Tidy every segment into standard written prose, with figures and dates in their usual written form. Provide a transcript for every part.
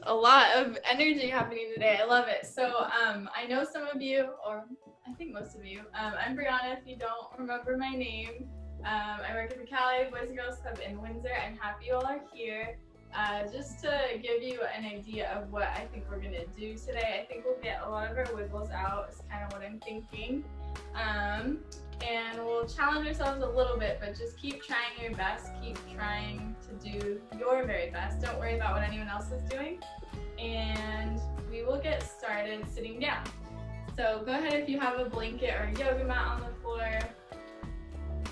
a lot of energy happening today. I love it. So I know some of you, or I think most of you, I'm Brianna, if you don't remember my name. I work at the Cali Boys and Girls Club in Windsor. I'm happy you all are here. Just to give you an idea of what I think we're gonna do today, I think we'll get a lot of our wiggles out, is kind of what I'm thinking. And we'll challenge ourselves a little bit, but just keep trying your best, keep trying to do your very best. Don't worry about what anyone else is doing. And we will get started sitting down. So go ahead, if you have a blanket or a yoga mat on the floor,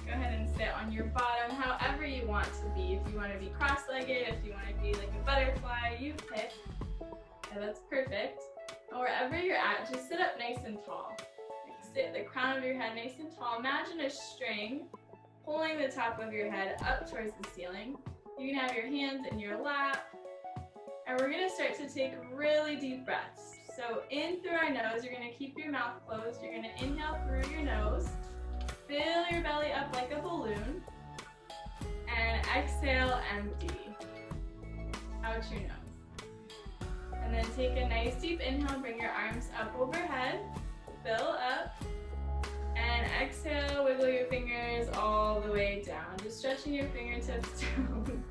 go ahead and sit on your bottom however you want to be. If you want to be cross-legged, if you want to be like a butterfly, you pick. Okay, that's perfect. And wherever you're at, just sit up nice and tall. Sit the crown of your head nice and tall. Imagine a string pulling the top of your head up towards the ceiling. You can have your hands in your lap. And we're going to start to take really deep breaths. So in through our nose, you're going to keep your mouth closed. You're going to inhale through your nose. Fill your belly up like a balloon. And exhale, empty out your nose. And then take a nice deep inhale. Bring your arms up overhead. Fill up, and exhale, wiggle your fingers all the way down, just stretching your fingertips down.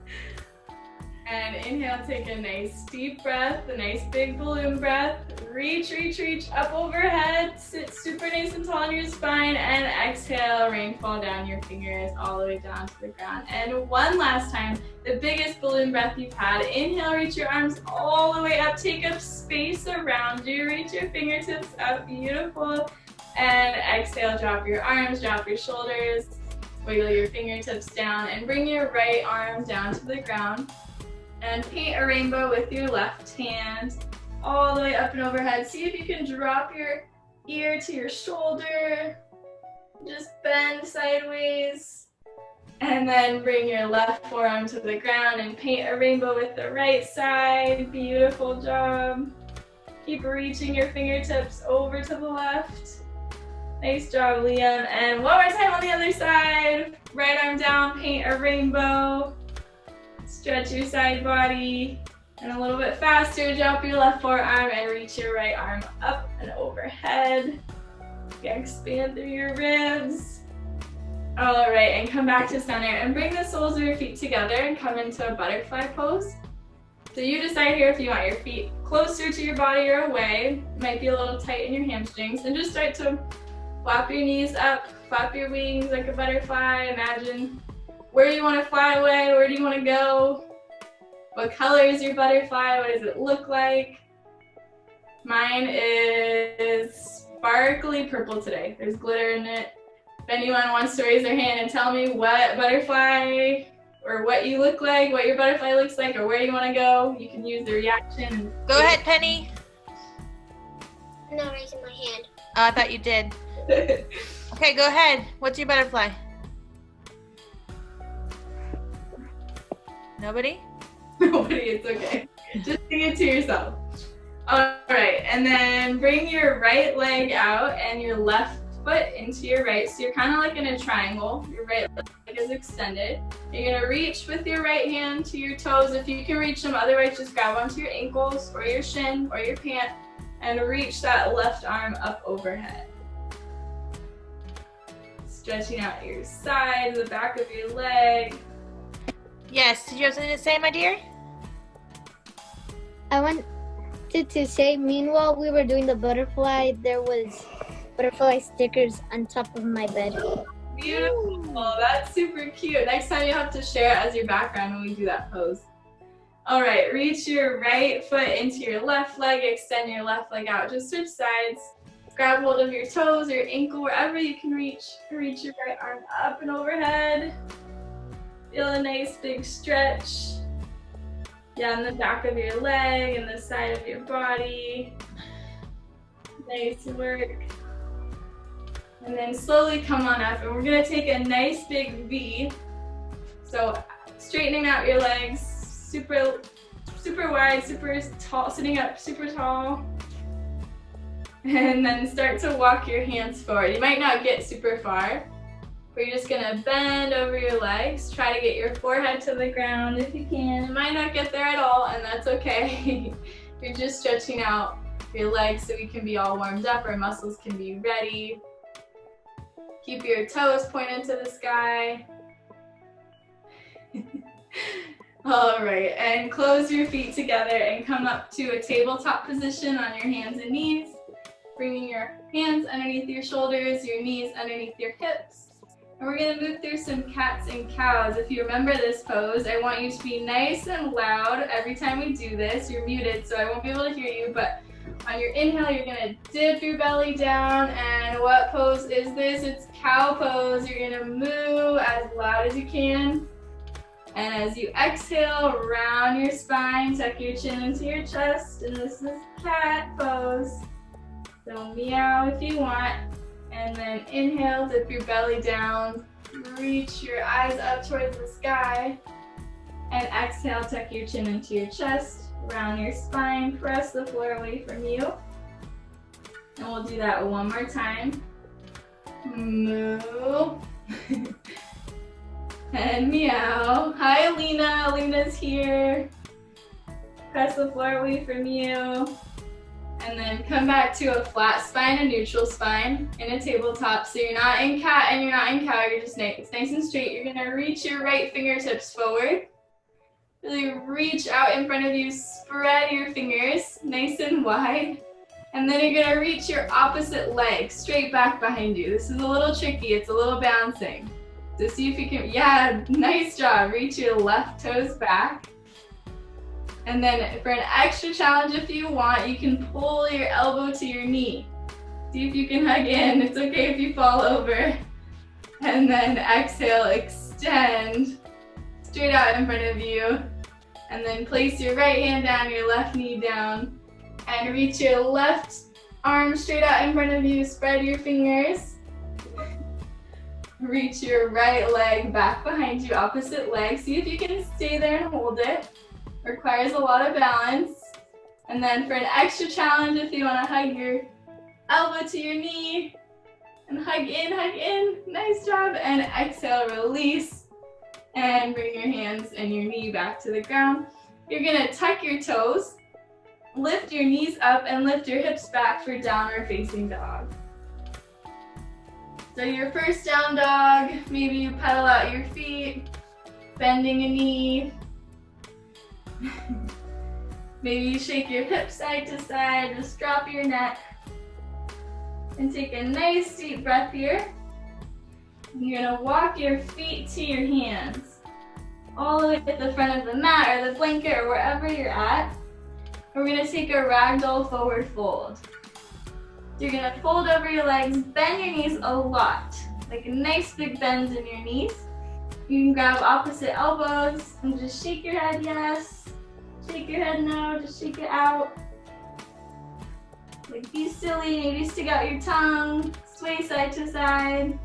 And inhale, take a nice deep breath, a nice big balloon breath. Reach, reach, reach up overhead, sit super nice and tall on your spine, and exhale, rainfall down your fingers all the way down to the ground. And one last time, the biggest balloon breath you've had. Inhale, reach your arms all the way up, take up space around you, reach your fingertips up, beautiful. And exhale, drop your arms, drop your shoulders, wiggle your fingertips down, and bring your right arm down to the ground. And paint a rainbow with your left hand all the way up and overhead. See if you can drop your ear to your shoulder. Just bend sideways. And then bring your left forearm to the ground and paint a rainbow with the right side. Beautiful job. Keep reaching your fingertips over to the left. Nice job, Liam. And one more time on the other side. Right arm down, paint a rainbow. Stretch your side body, and a little bit faster, drop your left forearm and reach your right arm up and overhead. Expand through your ribs. All right, and come back to center and bring the soles of your feet together and come into a butterfly pose. So you decide here if you want your feet closer to your body or away. It might be a little tight in your hamstrings, and just start to flap your knees up, flap your wings like a butterfly. Imagine where you want to fly away, where do you want to go? What color is your butterfly? What does it look like? Mine is sparkly purple today. There's glitter in it. If anyone wants to raise their hand and tell me what butterfly or what you look like, what your butterfly looks like, or where you want to go, you can use the reaction. Go ahead, Penny. I'm not raising my hand. Oh, I thought you did. Okay, go ahead. What's your butterfly? Nobody? Nobody, it's okay. Just sing it to yourself. All right, and then bring your right leg out and your left foot into your right. So you're kind of like in a triangle. Your right leg is extended. You're gonna reach with your right hand to your toes if you can reach them. Otherwise, just grab onto your ankles or your shin or your pant and reach that left arm up overhead. Stretching out your side, the back of your leg. Yes, did you have something to say, my dear? I wanted to say, meanwhile we were doing the butterfly, there was butterfly stickers on top of my bed. Beautiful, that's super cute. Next time you have to share it as your background when we do that pose. All right, reach your right foot into your left leg, extend your left leg out. Just switch sides. Grab hold of your toes or your ankle, wherever you can reach. Reach your right arm up and overhead. Feel a nice big stretch down the back of your leg and the side of your body. Nice work. And then slowly come on up, and we're gonna take a nice big V. So straightening out your legs, super wide, super tall, sitting up super tall. And then start to walk your hands forward. You might not get super far, We're just gonna bend over your legs. Try to get your forehead to the ground if you can. It might not get there at all, and that's okay. You're just stretching out your legs so we can be all warmed up, our muscles can be ready. Keep your toes pointed to the sky. All right, and close your feet together and come up to a tabletop position on your hands and knees. Bringing your hands underneath your shoulders, your knees underneath your hips. And we're gonna move through some cats and cows. If you remember this pose, I want you to be nice and loud every time we do this. You're muted, so I won't be able to hear you, but on your inhale, you're gonna dip your belly down. And what pose is this? It's cow pose. You're gonna move as loud as you can. And as you exhale, round your spine, tuck your chin into your chest, and this is cat pose. So meow if you want, and then inhale, dip your belly down, reach your eyes up towards the sky, and exhale, tuck your chin into your chest, round your spine, press the floor away from you. And we'll do that one more time. Moo. And meow. Hi, Alina. Alina's here. Press the floor away from you. And then come back to a flat spine, a neutral spine, in a tabletop. So you're not in cat and you're not in cow, you're just nice and straight. You're gonna reach your right fingertips forward. Really reach out in front of you, spread your fingers nice and wide. And then you're gonna reach your opposite leg straight back behind you. This is a little tricky, it's a little bouncing. So see if you can, yeah, nice job. Reach your left toes back. And then for an extra challenge, if you want, you can pull your elbow to your knee. See if you can hug in. It's okay if you fall over. And then exhale, extend straight out in front of you. And then place your right hand down, your left knee down. And reach your left arm straight out in front of you. Spread your fingers. Reach your right leg back behind you, opposite leg. See if you can stay there and hold it. Requires a lot of balance. And then for an extra challenge, if you want to hug your elbow to your knee and hug in, nice job. And exhale, release, and bring your hands and your knee back to the ground. You're gonna tuck your toes, lift your knees up, and lift your hips back for downward facing dog. So your first down dog, maybe you pedal out your feet, bending a knee. Maybe you shake your hips side to side, just drop your neck. And take a nice deep breath here. You're gonna walk your feet to your hands, all the way at the front of the mat or the blanket or wherever you're at. We're gonna take a ragdoll forward fold. You're gonna fold over your legs, bend your knees a lot, like a nice big bend in your knees. You can grab opposite elbows and just shake your head yes, shake your head no, just shake it out. Like be silly, maybe stick out your tongue, sway side to side.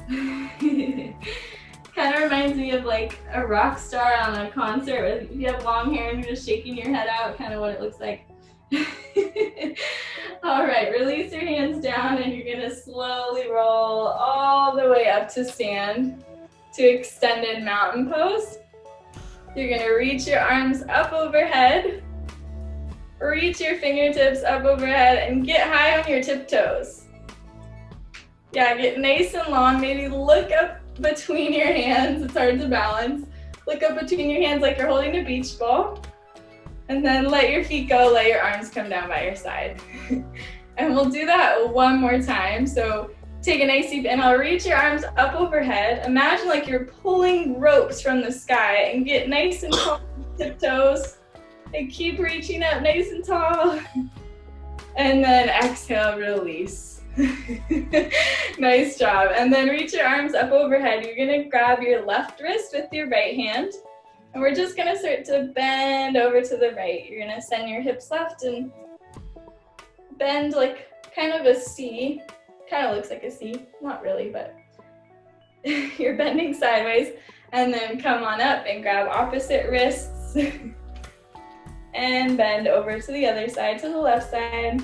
Kind of reminds me of like a rock star on a concert. If you have long hair and you're just shaking your head out, kind of what it looks like. All right, release your hands down and you're gonna slowly roll all the way up to stand to extended mountain pose. You're gonna reach your arms up overhead, reach your fingertips up overhead, and get high on your tiptoes. Yeah, get nice and long, maybe look up between your hands, it's hard to balance. Look up between your hands like you're holding a beach ball. And then let your feet go, let your arms come down by your side. And we'll do that one more time. So take a nice deep inhale, reach your arms up overhead. Imagine like you're pulling ropes from the sky and get nice and tall tiptoes. And keep reaching up nice and tall. And then exhale, release. Nice job. And then reach your arms up overhead. You're gonna grab your left wrist with your right hand. And we're just gonna start to bend over to the right. You're gonna send your hips left and bend like kind of a C. Kind of looks like a C, not really, but you're bending sideways. And then come on up and grab opposite wrists and bend over to the other side, to the left side.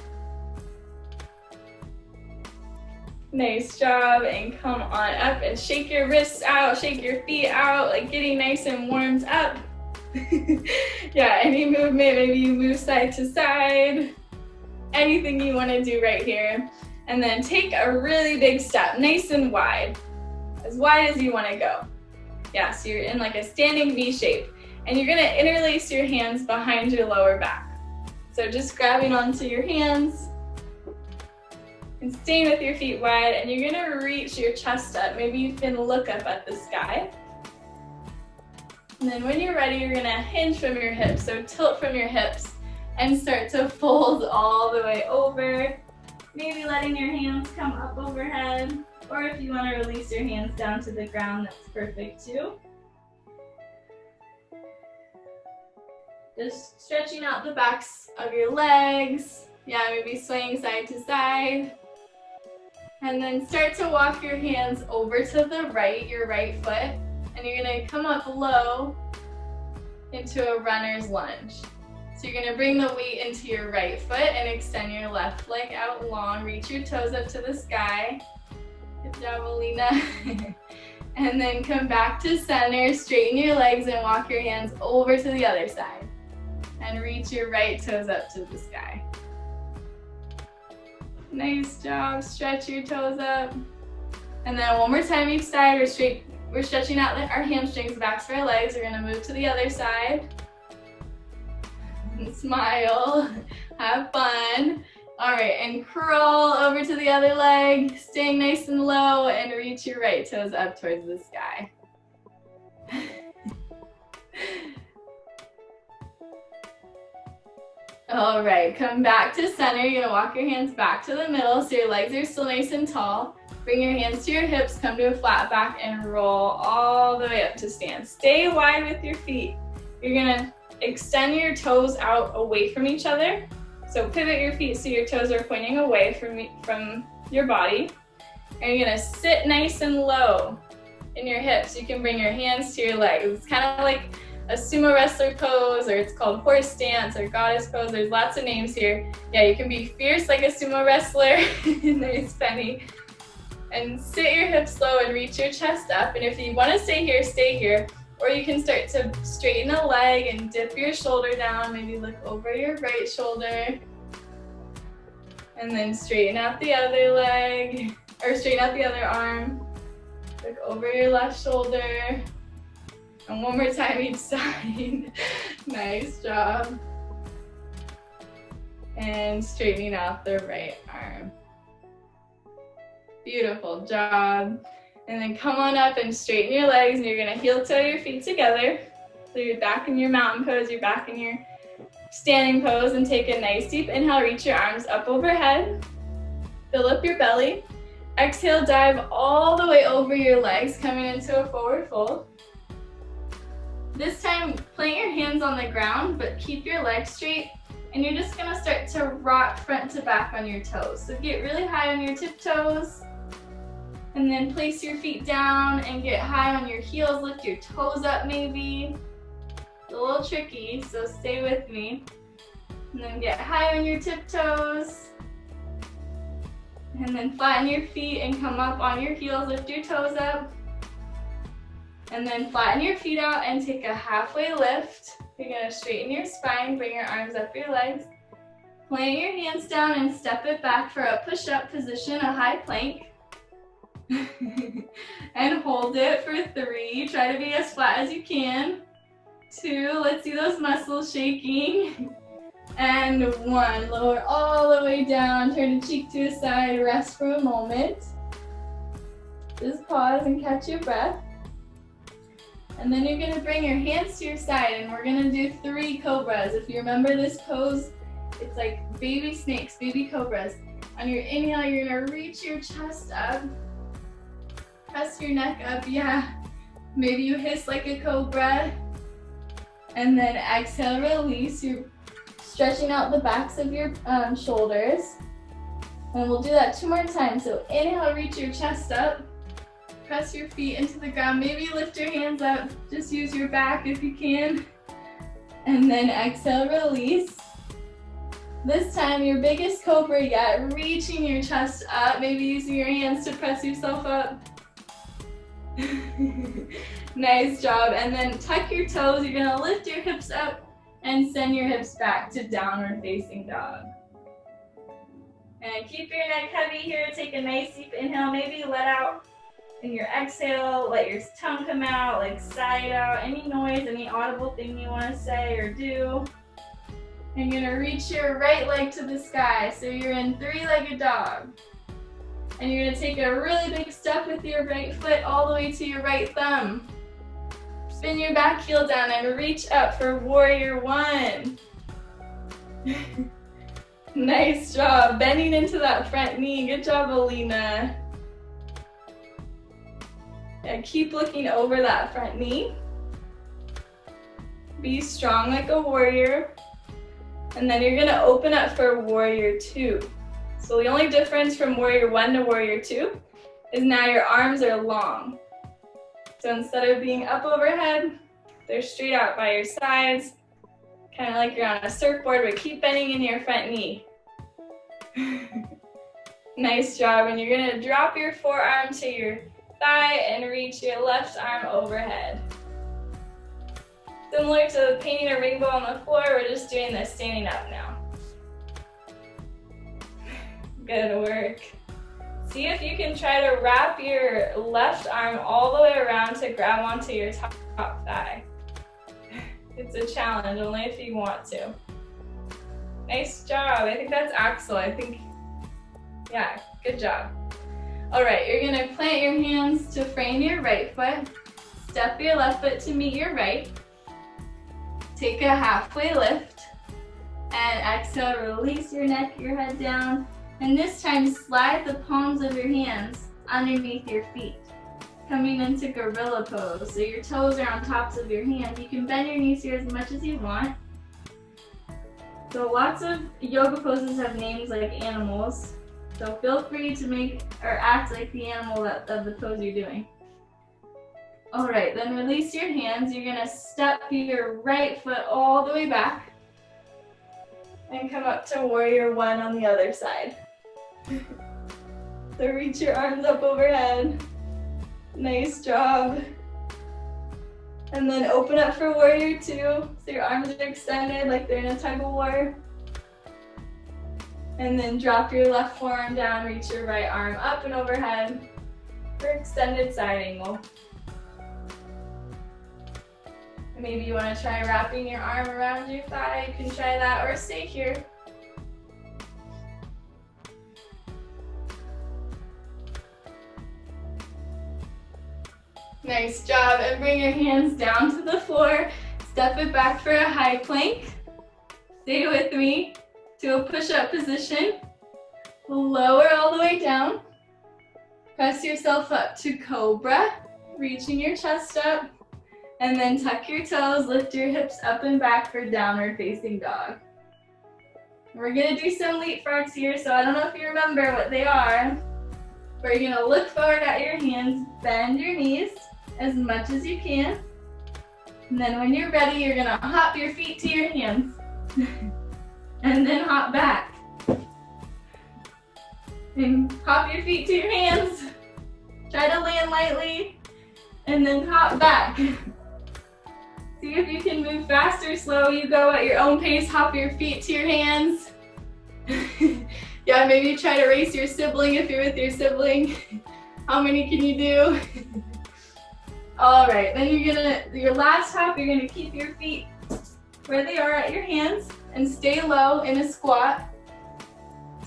Nice job, and come on up and shake your wrists out, shake your feet out, like getting nice and warmed up. Yeah, any movement, maybe you move side to side, anything you want to do right here. And then take a really big step, nice and wide as you want to go. Yeah, so you're in like a standing V shape, and you're gonna interlace your hands behind your lower back. So just grabbing onto your hands and staying with your feet wide, and you're gonna reach your chest up. Maybe you can look up at the sky. And then when you're ready, you're gonna hinge from your hips, so tilt from your hips and start to fold all the way over. Maybe letting your hands come up overhead, or if you wanna release your hands down to the ground, that's perfect too. Just stretching out the backs of your legs. Yeah, maybe swaying side to side. And then start to walk your hands over to the right, your right foot. And you're gonna come up low into a runner's lunge. So you're gonna bring the weight into your right foot and extend your left leg out long. Reach your toes up to the sky. Good job, Alina. And then come back to center, straighten your legs and walk your hands over to the other side. And reach your right toes up to the sky. Nice job, stretch your toes up. And then one more time each side, we're stretching out our hamstrings, backs of our legs. We're gonna move to the other side. And smile, have fun. All right, and crawl over to the other leg, staying nice and low, and reach your right toes up towards the sky. All right, come back to center. You're gonna walk your hands back to the middle so your legs are still nice and tall. Bring your hands to your hips, come to a flat back, and roll all the way up to stand. Stay wide with your feet. You're gonna extend your toes out away from each other. So pivot your feet so your toes are pointing away from your body. And you're gonna sit nice and low in your hips. You can bring your hands to your legs. It's kind of like a sumo wrestler pose, or it's called horse stance or goddess pose. There's lots of names here. Yeah, you can be fierce like a sumo wrestler. There's Penny. And sit your hips low and reach your chest up. And if you want to stay here, stay here. Or you can start to straighten a leg and dip your shoulder down. Maybe look over your right shoulder. And then straighten out the other leg, or straighten out the other arm. Look over your left shoulder. And one more time each side. Nice job. And straightening out the right arm. Beautiful job. And then come on up and straighten your legs, and you're gonna heel toe your feet together. So you're back in your mountain pose, you're back in your standing pose, and take a nice deep inhale, reach your arms up overhead. Fill up your belly. Exhale, dive all the way over your legs, coming into a forward fold. This time, plant your hands on the ground, but keep your legs straight, and you're just gonna start to rock front to back on your toes. So get really high on your tiptoes, and then place your feet down and get high on your heels. Lift your toes up maybe. It's a little tricky, so stay with me. And then get high on your tiptoes. And then flatten your feet and come up on your heels, lift your toes up. And then flatten your feet out and take a halfway lift. You're gonna straighten your spine, bring your arms up your legs. Plant your hands down and step it back for a push-up position, a high plank. And hold it for 3. Try to be as flat as you can. 2, let's see those muscles shaking. And 1, lower all the way down, turn a cheek to a side, rest for a moment. Just pause and catch your breath. And then you're gonna bring your hands to your side, and we're gonna do 3 cobras. If you remember this pose, it's like baby snakes, baby cobras. On your inhale, you're gonna reach your chest up, press your neck up, yeah. Maybe you hiss like a cobra. And then exhale, release. You're stretching out the backs of your shoulders. And we'll do that 2 more times. So inhale, reach your chest up. Press your feet into the ground. Maybe lift your hands up. Just use your back if you can. And then exhale, release. This time, your biggest cobra yet, reaching your chest up, maybe using your hands to press yourself up. Nice job. And then tuck your toes. You're gonna lift your hips up and send your hips back to downward facing dog. And keep your neck heavy here. Take a nice deep inhale. Maybe let out in your exhale. Let your tongue come out, like sigh out. Any noise, any audible thing you want to say or do. And you're gonna reach your right leg to the sky. So you're in three-legged dog. And you're gonna take a really big step with your right foot all the way to your right thumb. Spin your back heel down and reach up for warrior one. Nice job. Bending into that front knee. Good job, Alina. And keep looking over that front knee. Be strong like a warrior. And then you're gonna open up for warrior two. So the only difference from warrior one to warrior two is now your arms are long. So instead of being up overhead, they're straight out by your sides, kind of like you're on a surfboard, but keep bending in your front knee. Nice job. And you're gonna drop your forearm to your thigh and reach your left arm overhead. Similar to painting a rainbow on the floor, we're just doing this standing up now. Good work. See if you can try to wrap your left arm all the way around to grab onto your top thigh. It's a challenge, only if you want to. Nice job. I think that's Axel. Yeah, good job. All right, you're gonna plant your hands to frame your right foot. Step your left foot to meet your right. Take a halfway lift. And exhale, release your neck, your head down. And this time, slide the palms of your hands underneath your feet, coming into gorilla pose. So your toes are on tops of your hands. You can bend your knees here as much as you want. So lots of yoga poses have names like animals. So feel free to make or act like the animal of the pose you're doing. All right, then release your hands. You're gonna step your right foot all the way back and come up to warrior one on the other side. So reach your arms up overhead. Nice job. And then open up for warrior two. So your arms are extended like they're in a tug of war. And then drop your left forearm down, reach your right arm up and overhead for extended side angle. And maybe you want to try wrapping your arm around your thigh. You can try that or stay here. Nice job, and bring your hands down to the floor. Step it back for a high plank. Stay with me to a push-up position. Lower all the way down. Press yourself up to cobra, reaching your chest up, and then tuck your toes, lift your hips up and back for downward facing dog. We're gonna do some leapfrogs here, so I don't know if you remember what they are, but you're gonna look forward at your hands, bend your knees as much as you can. And then when you're ready, you're gonna hop your feet to your hands. And then hop back. And hop your feet to your hands. Try to land lightly. And then hop back. See if you can move fast or slow. You go at your own pace. Hop your feet to your hands. Yeah, maybe try to race your sibling if you're with your sibling. How many can you do? All right, then your last hop, you're gonna keep your feet where they are at your hands and stay low in a squat.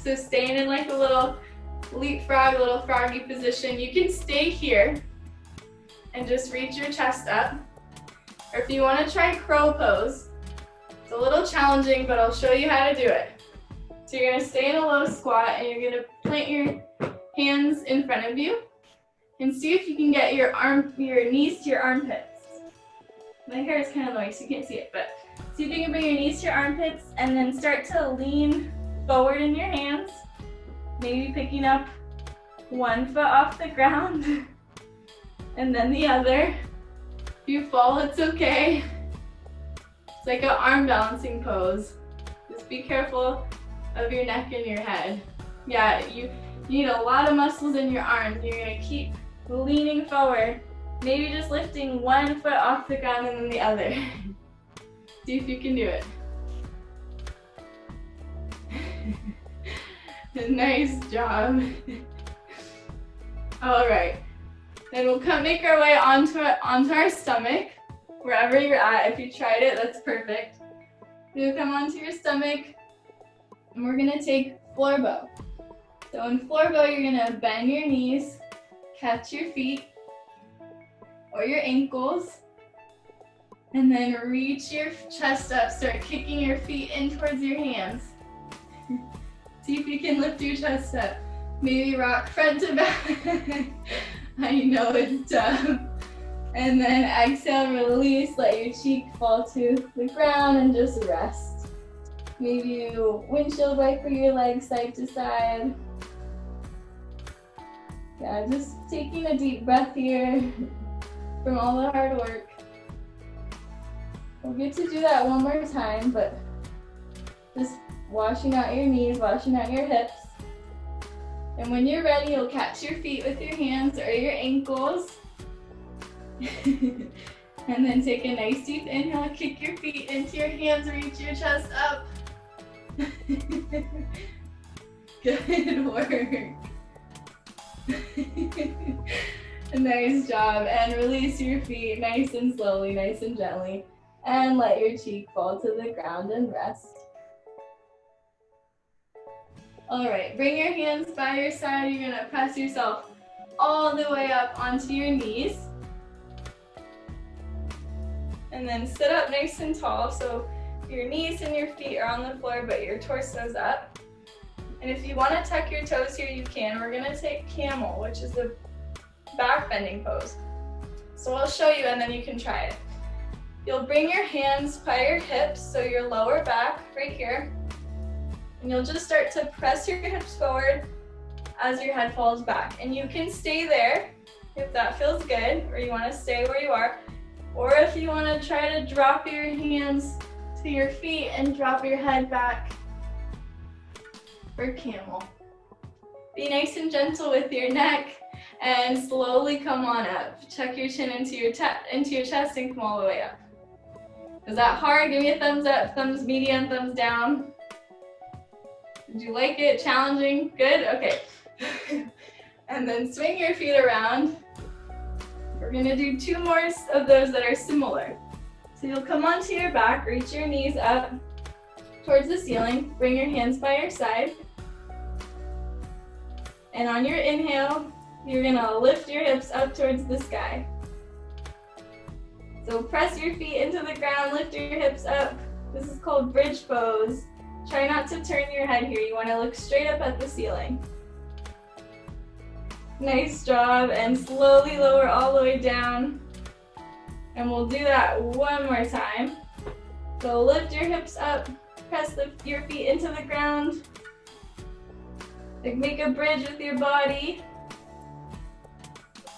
So staying in like a little leapfrog, a little froggy position. You can stay here and just reach your chest up. Or if you wanna try crow pose, it's a little challenging, but I'll show you how to do it. So you're gonna stay in a low squat and you're gonna plant your hands in front of you. And see if you can get your knees to your armpits. My hair is kind of low, so you can't see it, but see if you can bring your knees to your armpits and then start to lean forward in your hands. Maybe picking up one foot off the ground and then the other. If you fall, it's okay. It's like an arm balancing pose. Just be careful of your neck and your head. Yeah, you need a lot of muscles in your arms. You're gonna keep leaning forward, maybe just lifting one foot off the ground and then the other. See if you can do it. Nice job. All right, then we'll make our way onto our stomach, wherever you're at. If you tried it, that's perfect. You'll come onto your stomach, and we're gonna take floor bow. So in floor bow, you're gonna bend your knees, catch your feet or your ankles, and then reach your chest up. Start kicking your feet in towards your hands. See if you can lift your chest up. Maybe rock front to back. I know it's tough. And then exhale, release, let your cheek fall to the ground and just rest. Maybe you windshield wiper your legs side to side. Yeah, just taking a deep breath here from all the hard work. We'll get to do that one more time, but just washing out your knees, washing out your hips. And when you're ready, you'll catch your feet with your hands or your ankles. And then take a nice deep inhale, kick your feet into your hands, reach your chest up. Good work. Nice job. And release your feet nice and slowly, nice and gently. And let your cheek fall to the ground and rest. All right, bring your hands by your side. You're gonna press yourself all the way up onto your knees. And then sit up nice and tall. So your knees and your feet are on the floor, but your torso's up. And if you wanna tuck your toes here, you can. We're gonna take camel, which is the back bending pose. So I'll show you and then you can try it. You'll bring your hands by your hips, so your lower back right here. And you'll just start to press your hips forward as your head falls back. And you can stay there if that feels good, or you wanna stay where you are. Or if you wanna try to drop your hands to your feet and drop your head back for camel. Be nice and gentle with your neck and slowly come on up. Tuck your chin into your chest and come all the way up. Is that hard? Give me a thumbs up, thumbs medium, thumbs down. Did you like it? Challenging? Good? Okay. And then swing your feet around. We're gonna do 2 more of those that are similar. So you'll come onto your back, reach your knees up towards the ceiling, bring your hands by your side. And on your inhale, you're gonna lift your hips up towards the sky. So press your feet into the ground, lift your hips up. This is called bridge pose. Try not to turn your head here. You wanna look straight up at the ceiling. Nice job, and slowly lower all the way down. And we'll do that one more time. So lift your hips up, press your feet into the ground. Make a bridge with your body.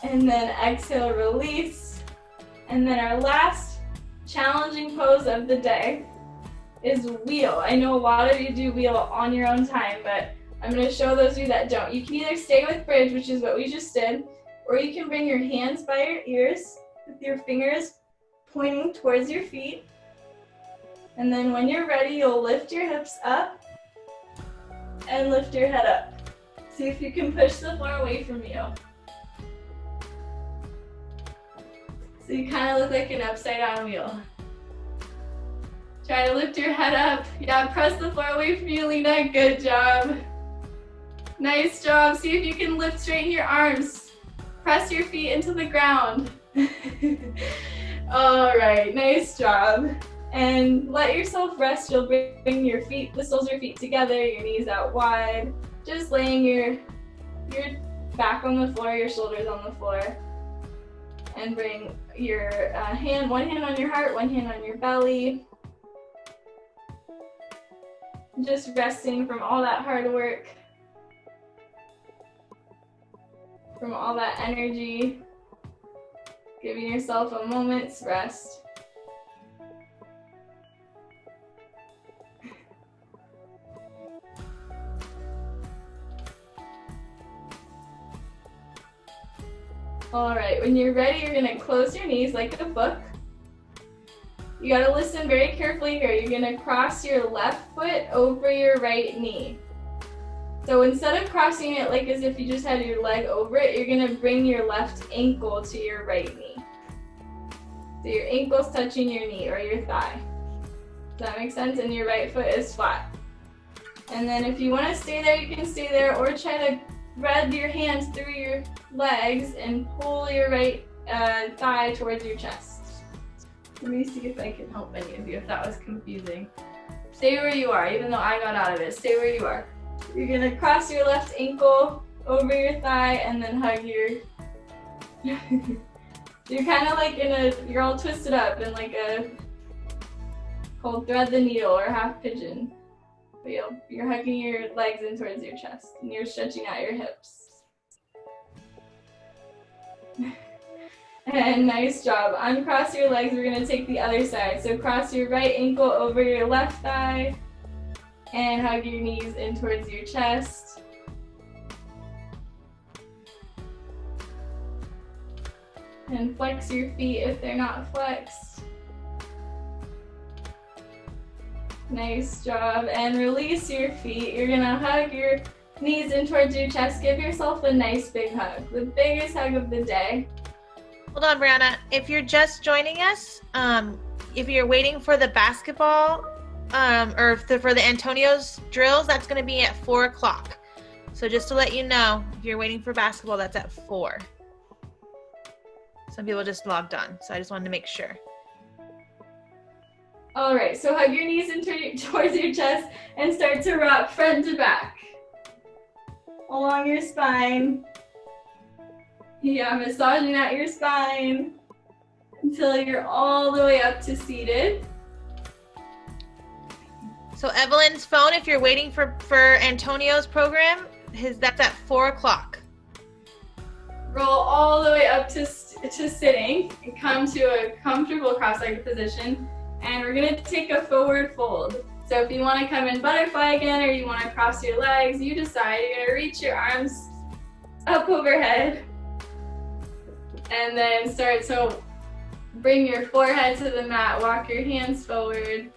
And then exhale, release. And then our last challenging pose of the day is wheel. I know a lot of you do wheel on your own time, but I'm going to show those of you that don't. You can either stay with bridge, which is what we just did, or you can bring your hands by your ears with your fingers pointing towards your feet. And then when you're ready, you'll lift your hips up and lift your head up. See if you can push the floor away from you. So you kind of look like an upside down wheel. Try to lift your head up. Yeah, press the floor away from you, Lena. Good job. Nice job. See if you can lift straighten your arms. Press your feet into the ground. All right, nice job. And let yourself rest. You'll bring your feet, the soles of your feet together, your knees out wide. Just laying your back on the floor, your shoulders on the floor. And bring your one hand on your heart, one hand on your belly. Just resting from all that hard work, from all that energy. Giving yourself a moment's rest. All right, when you're ready, you're gonna close your knees like a book. You gotta listen very carefully here. You're gonna cross your left foot over your right knee. So instead of crossing it like as if you just had your leg over it, you're gonna bring your left ankle to your right knee. So your ankle's touching your knee or your thigh. Does that make sense? And your right foot is flat. And then if you wanna stay there, you can stay there, or try to thread your hands through your legs and pull your right thigh towards your chest. Let me see if I can help any of you if that was confusing. Stay where you are, even though I got out of it. Stay where you are. You're gonna cross your left ankle over your thigh and then hug your... You're kind of like you're all twisted up in like a, called thread the needle or half pigeon. But you're hugging your legs in towards your chest and you're stretching out your hips. And nice job. Uncross your legs, we're gonna take the other side. So cross your right ankle over your left thigh and hug your knees in towards your chest. And flex your feet if they're not flexed. Nice job. And release your feet. You're gonna hug your knees in towards your chest. Give yourself a nice big hug. The biggest hug of the day. Hold on, Brianna. If you're just joining us, if you're waiting for the basketball for the Antonio's drills, that's going to be at 4 o'clock. So just to let you know, if you're waiting for basketball, that's at 4. Some people just logged on, so I just wanted to make sure. All right, so hug your knees towards your chest and start to rock front to back along your spine. Yeah, massaging out your spine until you're all the way up to seated. So Evelyn's phone, if you're waiting for Antonio's program, that's at 4 o'clock. Roll all the way up to sitting and come to a comfortable cross-legged position. And we're gonna take a forward fold. So if you wanna come in butterfly again or you wanna cross your legs, you decide. You're gonna reach your arms up overhead. And then so bring your forehead to the mat, walk your hands forward.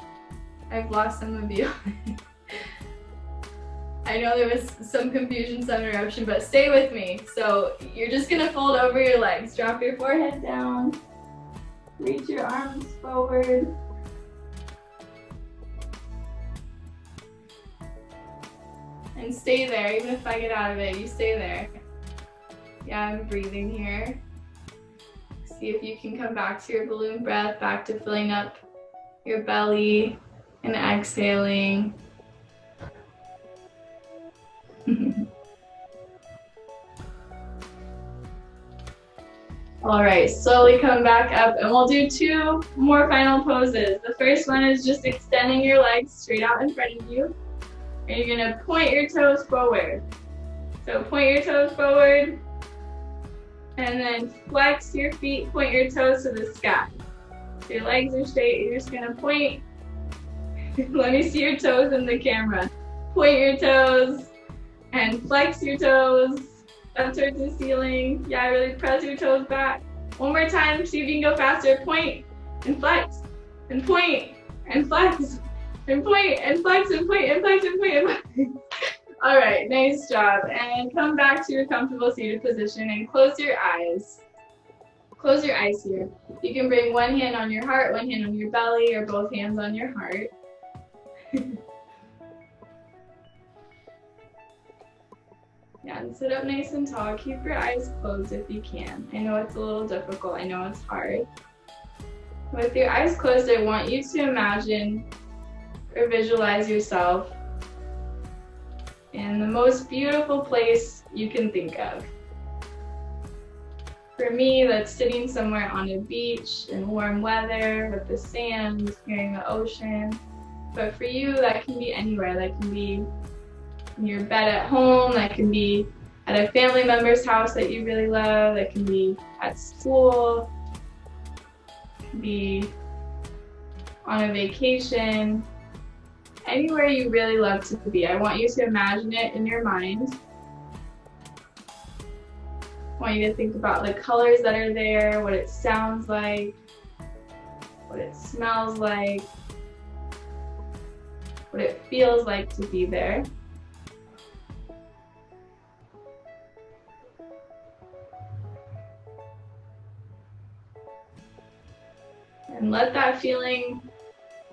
I've lost some of you. I know there was some confusion, some interruption, but stay with me. So you're just gonna fold over your legs, drop your forehead down, reach your arms forward. And stay there, even if I get out of it, you stay there. Yeah, I'm breathing here. See if you can come back to your balloon breath, back to filling up your belly and exhaling. All right, slowly come back up and we'll do 2 more final poses. The first one is just extending your legs straight out in front of you. And you're gonna point your toes forward. So point your toes forward. And then flex your feet, point your toes to the sky. So your legs are straight, you're just gonna point. Let me see your toes in the camera. Point your toes and flex your toes up towards the ceiling. Yeah, really press your toes back. One more time, see if you can go faster. Point and flex and point and flex and point and flex and point and flex and point and flex. All right, nice job. And come back to your comfortable seated position and close your eyes. Close your eyes here. You can bring one hand on your heart, one hand on your belly, or both hands on your heart. Yeah, and sit up nice and tall. Keep your eyes closed if you can. I know it's a little difficult. I know it's hard. With your eyes closed, I want you to imagine or visualize yourself in the most beautiful place you can think of. For me, that's sitting somewhere on a beach in warm weather with the sand, hearing the ocean. But for you, that can be anywhere. That can be in your bed at home, that can be at a family member's house that you really love, that can be at school, it can be on a vacation. Anywhere you really love to be. I want you to imagine it in your mind. I want you to think about the colors that are there, what it sounds like, what it smells like, what it feels like to be there. And let that feeling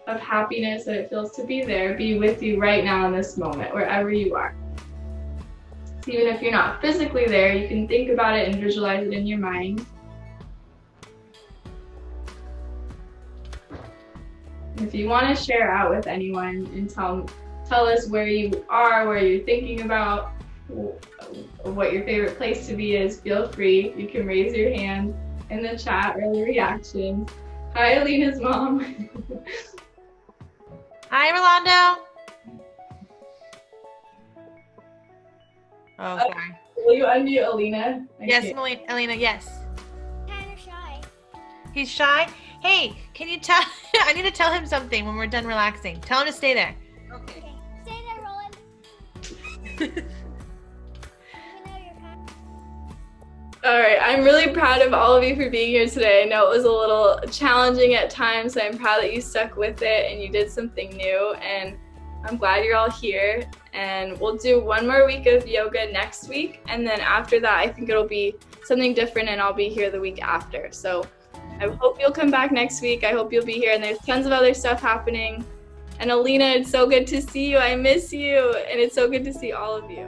of happiness that it feels to be there be with you right now in this moment, wherever you are. So even if you're not physically there, you can think about it and visualize it in your mind. If you want to share out with anyone and tell us where you are, where you're thinking about, what your favorite place to be is, feel free. You can raise your hand in the chat or the reactions. Hi, Alina's mom. Hi, Rolando. Oh, sorry. Will you unmute Alina? Yes, Alina, yes. Kind of shy. He's shy? Hey, can you tell? I need to tell him something when we're done relaxing. Tell him to stay there. Okay. Stay there, Roland. All right, I'm really proud of all of you for being here today. I know it was a little challenging at times, so I'm proud that you stuck with it and you did something new, and I'm glad you're all here. And we'll do one more week of yoga next week, and then after that, I think it'll be something different, and I'll be here the week after. So I hope you'll come back next week. I hope you'll be here, and there's tons of other stuff happening. And Alina, it's so good to see you. I miss you, and it's so good to see all of you.